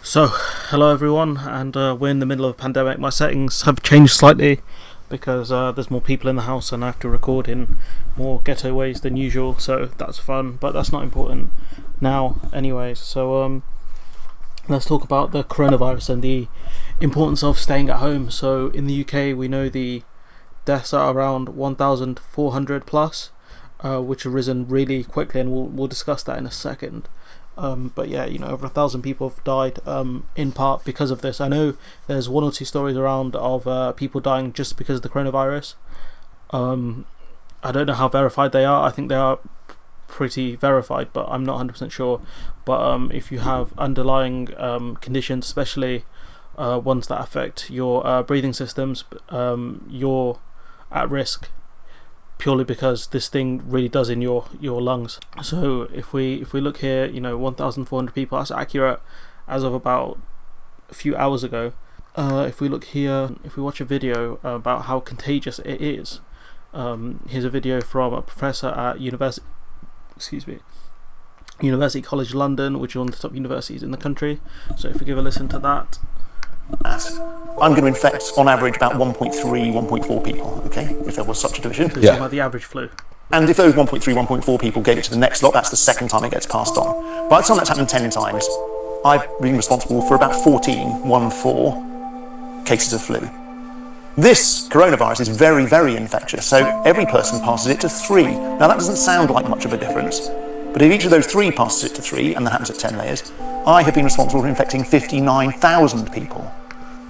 So, hello everyone, and we're in the middle of a pandemic. My settings have changed slightly because there's more people in the house and I have to record in more ghetto ways than usual, so that's fun, but that's not important now anyways. So let's talk about the coronavirus and the importance of staying at home. So in the UK we know the deaths are around 1,400 plus, which have risen really quickly, and we'll discuss that in a second. But yeah, over 1,000 people have died in part because of this. I know there's one or two stories around of people dying just because of the coronavirus. I don't know how verified they are. I think they are pretty verified, but I'm not 100% sure. But if you have underlying conditions, especially ones that affect your breathing systems, you're at risk purely because this thing really does in your lungs. So if we look here, 1,400 people, that's accurate as of about a few hours ago. If we look here, if we watch a video about how contagious it is, here's a video from a professor at University College London, which is one of the top universities in the country. So if we give a listen to that. I'm going to infect on average about 1.3, 1.4 people, okay, if there was such a division. So about the average flu. And if those 1.3, 1.4 people gave it to the next lot, that's the second time it gets passed on. By the time that's happened 10 times, I've been responsible for about 14 cases of flu. This coronavirus is very, very infectious, so every person passes it to 3. Now that doesn't sound like much of a difference, but if each of those 3 passes it to 3, and that happens at 10 layers, I have been responsible for infecting 59,000 people.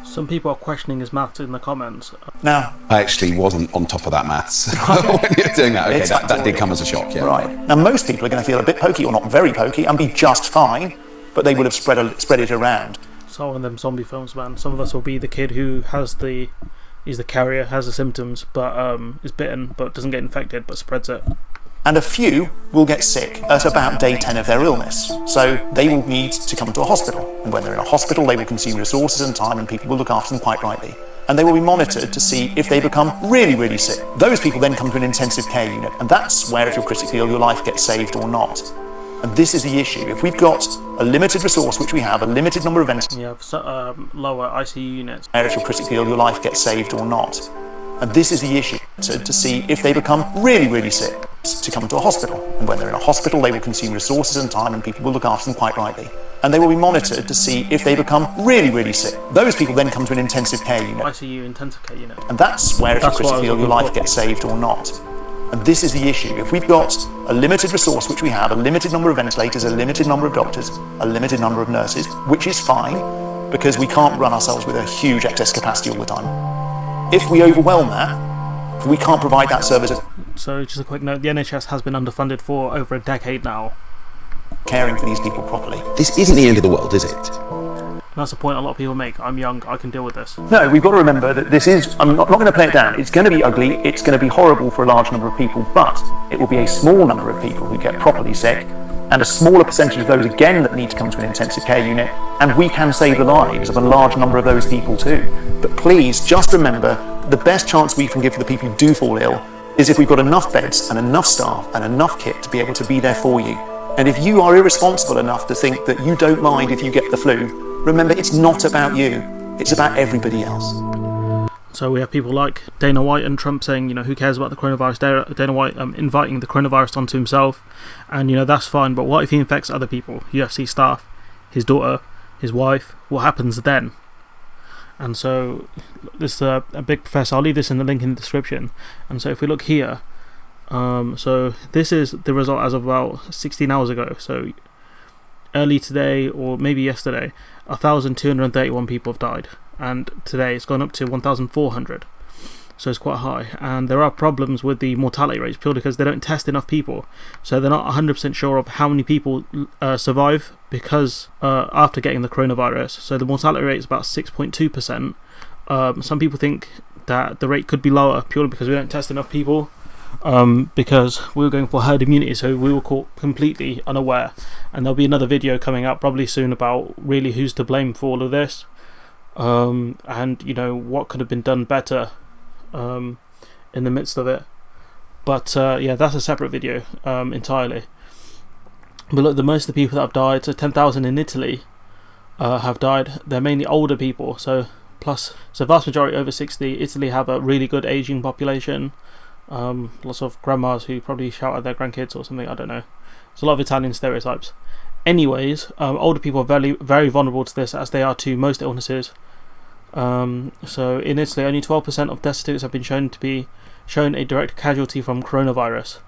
Some people are questioning his maths in the comments. Now, I actually wasn't on top of that maths when you're doing that. Okay, that did come as a shock, yeah. Right. Now, most people are going to feel a bit pokey, or not very pokey, and be just fine, but they would have spread it around. It's all one of them zombie films, man. Some of us will be the kid who he's the carrier, has the symptoms, but is bitten, but doesn't get infected, but spreads it. And a few will get sick at about day 10 of their illness. So they will need to come to a hospital. And when they're in a hospital, they will consume resources and time, and people will look after them quite rightly. And they will be monitored to see if they become really, really sick. Those people then come to an intensive care unit. And that's where, if you're critically ill, your life gets saved or not. And this is the issue. If we've got a limited resource, which we have, a limited number of ventilators, you have lower ICU units. Where, if you're critically ill, your life gets saved or not. And this is the issue, to see if they become really, really sick, to come to a hospital. And when they're in a hospital, they will consume resources and time, and people will look after them quite rightly. And they will be monitored to see if they become really, really sick. Those people then come to an intensive care unit. ICU, intensive care unit. And that's where, if you're critically ill, your life gets saved or not. And this is the issue. If we've got a limited resource, which we have, a limited number of ventilators, a limited number of doctors, a limited number of nurses, which is fine, because we can't run ourselves with a huge excess capacity all the time. If we overwhelm that, we can't provide that service. So just a quick note, the NHS has been underfunded for over a decade now. Caring for these people properly. This isn't the end of the world, is it? And that's the point a lot of people make. I'm young, I can deal with this. No, we've got to remember that this is, I'm not going to play it down, it's going to be ugly, it's going to be horrible for a large number of people, but it will be a small number of people who get properly sick, and a smaller percentage of those again that need to come to an intensive care unit, and we can save the lives of a large number of those people too. But please, just remember, the best chance we can give to the people who do fall ill is if we've got enough beds and enough staff and enough kit to be able to be there for you. And if you are irresponsible enough to think that you don't mind if you get the flu, remember, it's not about you, it's about everybody else. So we have people like Dana White and Trump saying, who cares about the coronavirus? Dana White inviting the coronavirus onto himself, and that's fine, but what if he infects other people, UFC staff, his daughter, his wife? What happens then? And so this is a big professor. I'll leave this in the link in the description. And so if we look here, so this is the result as of about 16 hours ago. So early today, or maybe yesterday, 1,231 people have died, and today it's gone up to 1,400. So it's quite high, and there are problems with the mortality rates purely because they don't test enough people, so they're not 100% sure of how many people survive because after getting the coronavirus. So the mortality rate is about 6.2%. Some people think that the rate could be lower purely because we don't test enough people, because we were going for herd immunity, so we were caught completely unaware. And there'll be another video coming out probably soon about really who's to blame for all of this, and what could have been done better in the midst of it. But yeah, that's a separate video entirely. But look, the most of the people that have died, so 10,000 in Italy, have died. They're mainly older people, so vast majority over 60. Italy have a really good aging population. Lots of grandmas who probably shout at their grandkids or something. I don't know. There's a lot of Italian stereotypes. Anyways, older people are very, very vulnerable to this, as they are to most illnesses. So in Italy, only 12% of destitutes have been shown a direct casualty from coronavirus.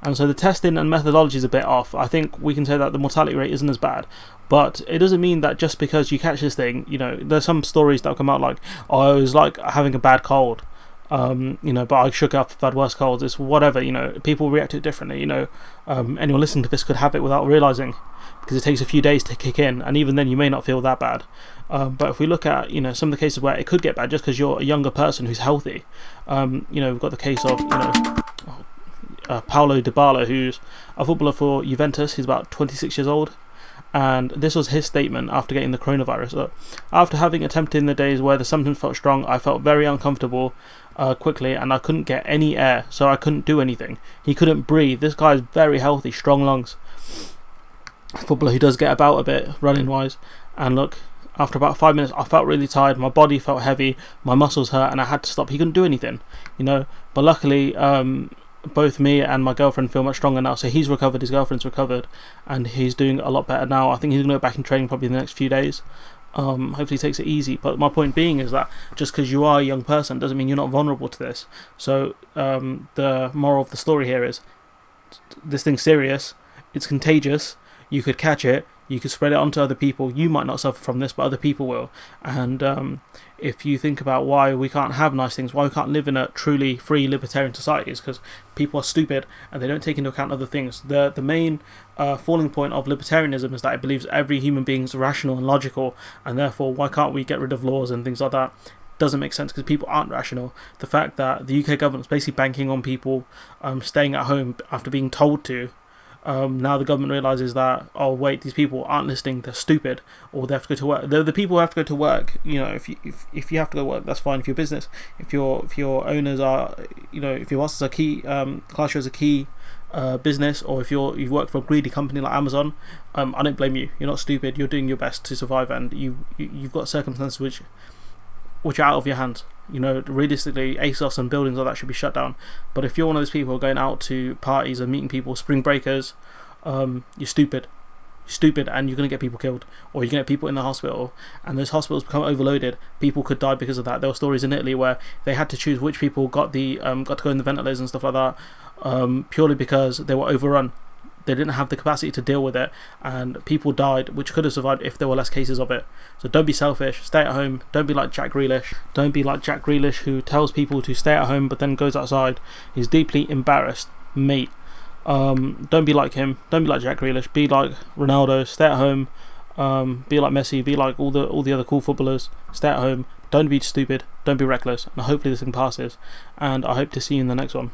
And so the testing and methodology is a bit off. I think we can say that the mortality rate isn't as bad, but it doesn't mean that just because you catch this thing, there's some stories that come out like, oh, it was like having a bad cold, but I shook up, I've had worse colds. It's whatever, people react to it differently. Anyone listening to this could have it without realizing, because it takes a few days to kick in, and even then you may not feel that bad. But if we look at some of the cases where it could get bad just because you're a younger person who's healthy, we've got the case of Paulo Dybala, who's a footballer for Juventus. He's about 26 years old, and this was his statement after getting the coronavirus. So, after having attempted in the days where the symptoms felt strong, I felt very uncomfortable quickly, and I couldn't get any air, so I couldn't do anything. He couldn't breathe. This guy is very healthy, strong lungs. A footballer who does get about a bit running wise, and look, after about 5 minutes I felt really tired, my body felt heavy, my muscles hurt, and I had to stop. He couldn't do anything, but luckily both me and my girlfriend feel much stronger now, so he's recovered, his girlfriend's recovered, and he's doing a lot better now. I think he's going to go back in training probably in the next few days. Hopefully he takes it easy, but my point being is that just because you are a young person doesn't mean you're not vulnerable to this. So the moral of the story here is, this thing's serious, it's contagious, you could catch it, you could spread it onto other people. You might not suffer from this, but other people will. And if you think about why we can't have nice things, why we can't live in a truly free libertarian society, is because people are stupid and they don't take into account other things. The main falling point of libertarianism is that it believes every human being is rational and logical, and therefore why can't we get rid of laws and things like that? Doesn't make sense, because people aren't rational. The fact that the UK government is basically banking on people staying at home after being told to. Now the government realises that, oh wait, these people aren't listening, they're stupid, or they have to go to work. The people who have to go to work, if you have to go to work, that's fine. If your business, if your owners are, if your bosses are key, class you as a key business, or if you've worked for a greedy company like Amazon, I don't blame you. You're not stupid. You're doing your best to survive, and you've got circumstances which are out of your hands. Realistically, ASOS and buildings like that should be shut down. But if you're one of those people going out to parties and meeting people, spring breakers, you're stupid. You're stupid, and you're going to get people killed, or you're going to get people in the hospital, and those hospitals become overloaded. People could die because of that. There were stories in Italy where they had to choose which people got to go in the ventilators and stuff like that, purely because they were overrun. They didn't have the capacity to deal with it, and people died which could have survived if there were less cases of it. So don't be selfish, stay at home. Don't be like Jack Grealish, who tells people to stay at home but then goes outside. He's deeply embarrassed, mate. Don't be like him. Don't be like Jack Grealish. Be like Ronaldo, stay at home. Be like Messi, be like all the other cool footballers. Stay at home, don't be stupid, don't be reckless, and hopefully this thing passes, and I hope to see you in the next one.